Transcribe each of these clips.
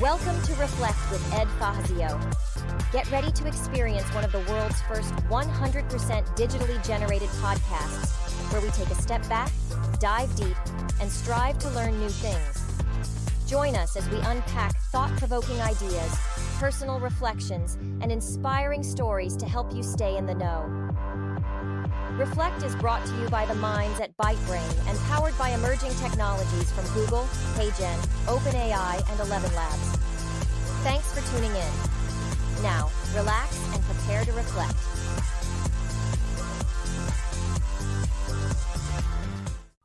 Welcome to Reflect with Ed Fazio. Get ready to experience one of the world's first 100% digitally generated podcasts, where we take a step back, dive deep, and strive to learn new things. Join us as we unpack thought-provoking ideas, personal reflections, and inspiring stories to help you stay in the know. Reflect is brought to you by the minds at ByteBrain and powered by emerging technologies from Google, HeyGen, OpenAI, and 11 Labs. Thanks for tuning in. Now, relax and prepare to reflect.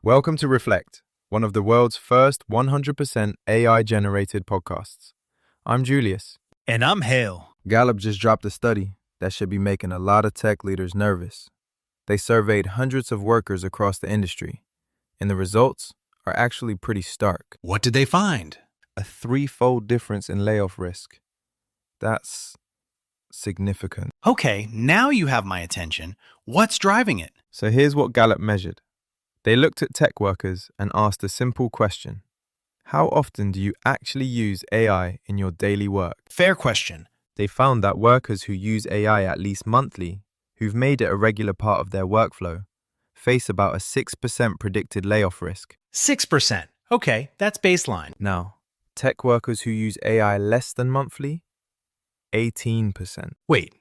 Welcome to Reflect, one of the world's first 100% AI-generated podcasts. I'm Julius. And I'm Hale. Gallup just dropped a study that should be making a lot of tech leaders nervous. They surveyed hundreds of workers across the industry, and the results are actually pretty stark. What did they find? A threefold difference in layoff risk. That's significant. Okay, now you have my attention. What's driving it? So here's what Gallup measured. They looked at tech workers and asked a simple question. How often do you actually use AI in your daily work? Fair question. They found that workers who use AI at least monthly, who've made it a regular part of their workflow, face about a 6% predicted layoff risk. 6%. Okay, that's baseline. Now, tech workers who use AI less than monthly, 18%. Wait,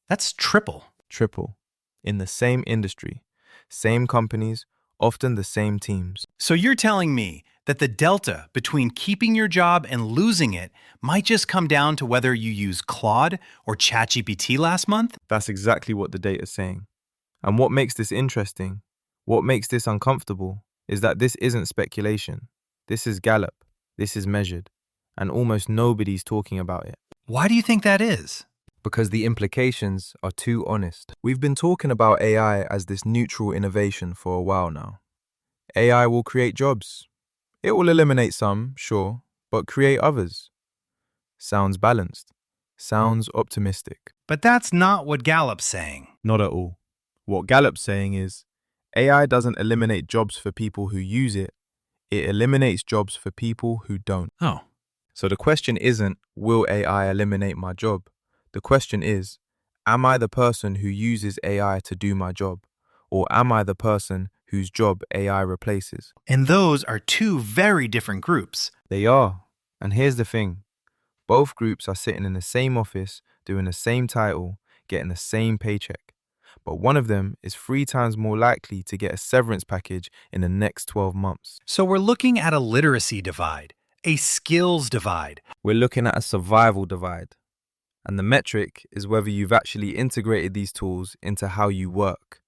that's triple. Triple. In the same industry, same companies, often the same teams. So you're telling me that the delta between keeping your job and losing it might just come down to whether you use Claude or ChatGPT last month? That's exactly what the data's saying. And what makes this interesting, what makes this uncomfortable, is that this isn't speculation. This is Gallup. This is measured. And almost nobody's talking about it. Why do you think that is? Because the implications are too honest. We've been talking about AI as this neutral innovation for a while now. AI will create jobs. It will eliminate some, sure, but create others. Sounds balanced. Sounds optimistic. But that's not what Gallup's saying. Not at all. What Gallup's saying is, AI doesn't eliminate jobs for people who use it. It eliminates jobs for people who don't. Oh. So the question isn't, will AI eliminate my job? The question is, am I the person who uses AI to do my job? Or am I the person whose job AI replaces? And those are two very different groups. They are. And here's the thing. Both groups are sitting in the same office, doing the same title, getting the same paycheck. But one of them is 3 times more likely to get a severance package in the next 12 months. So we're looking at a literacy divide, a skills divide. We're looking at a survival divide. And the metric is whether you've actually integrated these tools into how you work.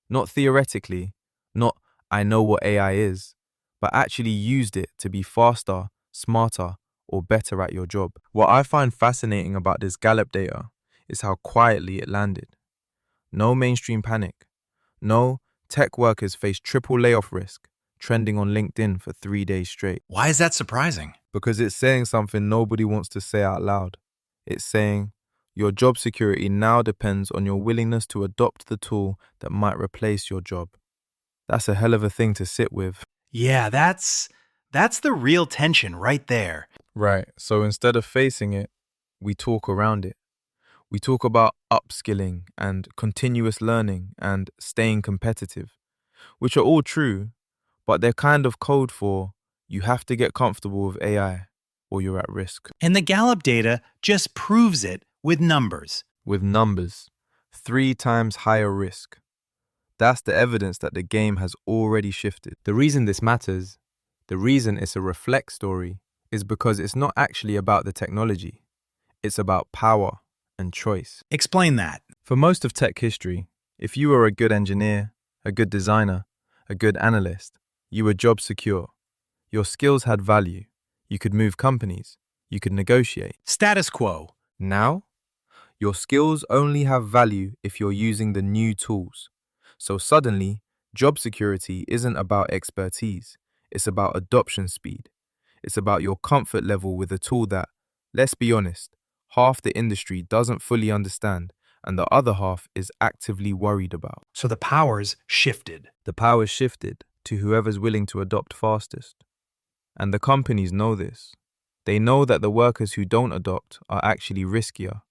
Not theoretically, not I know what AI is, but actually used it to be faster, smarter, or better at your job. What I find fascinating about this Gallup data is how quietly it landed. No mainstream panic. No, tech workers face triple layoff risk, trending on LinkedIn for 3 days straight. Why is that surprising? Because it's saying something nobody wants to say out loud. It's saying, your job security now depends on your willingness to adopt the tool that might replace your job. That's a hell of a thing to sit with. Yeah, that's the real tension right there. Right, so instead of facing it, we talk around it. We talk about upskilling and continuous learning and staying competitive, which are all true, but they're kind of code for you have to get comfortable with AI or you're at risk. And the Gallup data just proves it with numbers. With numbers, 3 times higher risk. That's the evidence that the game has already shifted. The reason this matters, the reason it's a reflect story, is because it's not actually about the technology. It's about power and choice. Explain that. For most of tech history, if you were a good engineer, a good designer, a good analyst, you were job secure. Your skills had value. You could move companies. You could negotiate. Status quo. Now, your skills only have value if you're using the new tools. So suddenly, job security isn't about expertise. It's about adoption speed. It's about your comfort level with a tool that, let's be honest, half the industry doesn't fully understand and the other half is actively worried about. So the power's shifted. The power's shifted to whoever's willing to adopt fastest. And the companies know this. They know that the workers who don't adopt are actually riskier.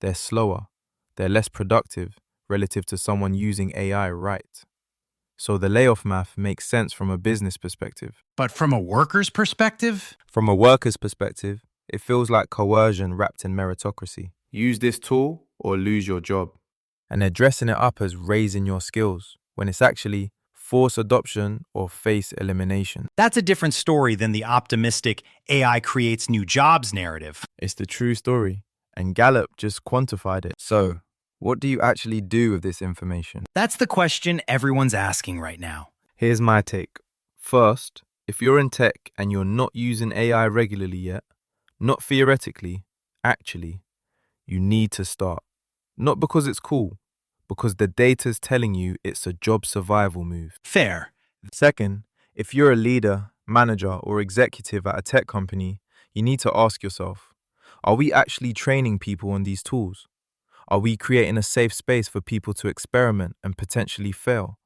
They're slower. They're less productive relative to someone using AI right. So the layoff math makes sense from a business perspective. But from a worker's perspective? From a worker's perspective, it feels like coercion wrapped in meritocracy. Use this tool or lose your job. And they're dressing it up as raising your skills, when it's actually force adoption or face elimination. That's a different story than the optimistic AI creates new jobs narrative. It's the true story, and Gallup just quantified it. So, what do you actually do with this information? That's the question everyone's asking right now. Here's my take. First, if you're in tech and you're not using AI regularly yet, not theoretically, actually, you need to start. Not because it's cool, because the data's telling you it's a job survival move. Fair. Second, if you're a leader, manager, or executive at a tech company, you need to ask yourself, are we actually training people on these tools? Are we creating a safe space for people to experiment and potentially fail?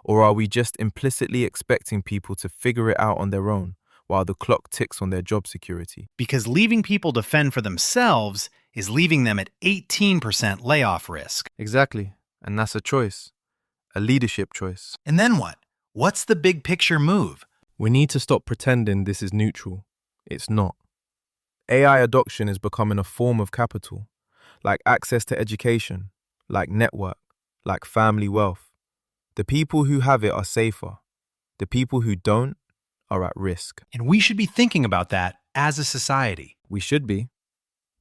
Or are we just implicitly expecting people to figure it out on their own while the clock ticks on their job security? Because leaving people to fend for themselves is leaving them at 18% layoff risk. Exactly. And that's a choice. A leadership choice. And then what? What's the big picture move? We need to stop pretending this is neutral. It's not. AI adoption is becoming a form of capital, like access to education, like network, like family wealth. The people who have it are safer. The people who don't are at risk. And we should be thinking about that as a society. We should be,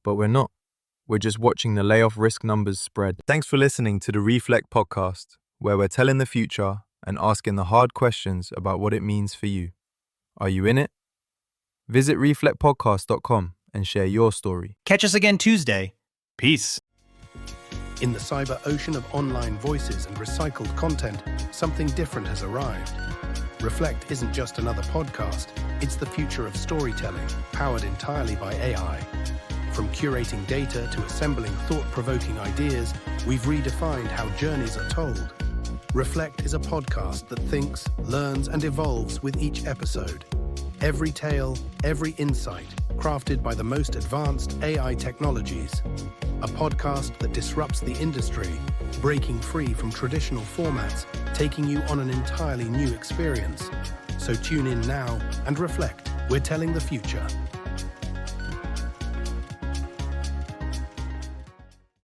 but we're not. We're just watching the layoff risk numbers spread. Thanks for listening to the Reflect podcast, where we're telling the future and asking the hard questions about what it means for you. Are you in it? Visit reflectpodcast.com and share your story. Catch us again Tuesday. Peace. In the cyber ocean of online voices and recycled content, something different has arrived. Reflect isn't just another podcast, it's the future of storytelling, powered entirely by AI. From curating data to assembling thought-provoking ideas, we've redefined how journeys are told. Reflect is a podcast that thinks, learns, and evolves with each episode. Every tale, every insight, crafted by the most advanced AI technologies. A podcast that disrupts the industry, breaking free from traditional formats, taking you on an entirely new experience. So tune in now and reflect. We're telling the future.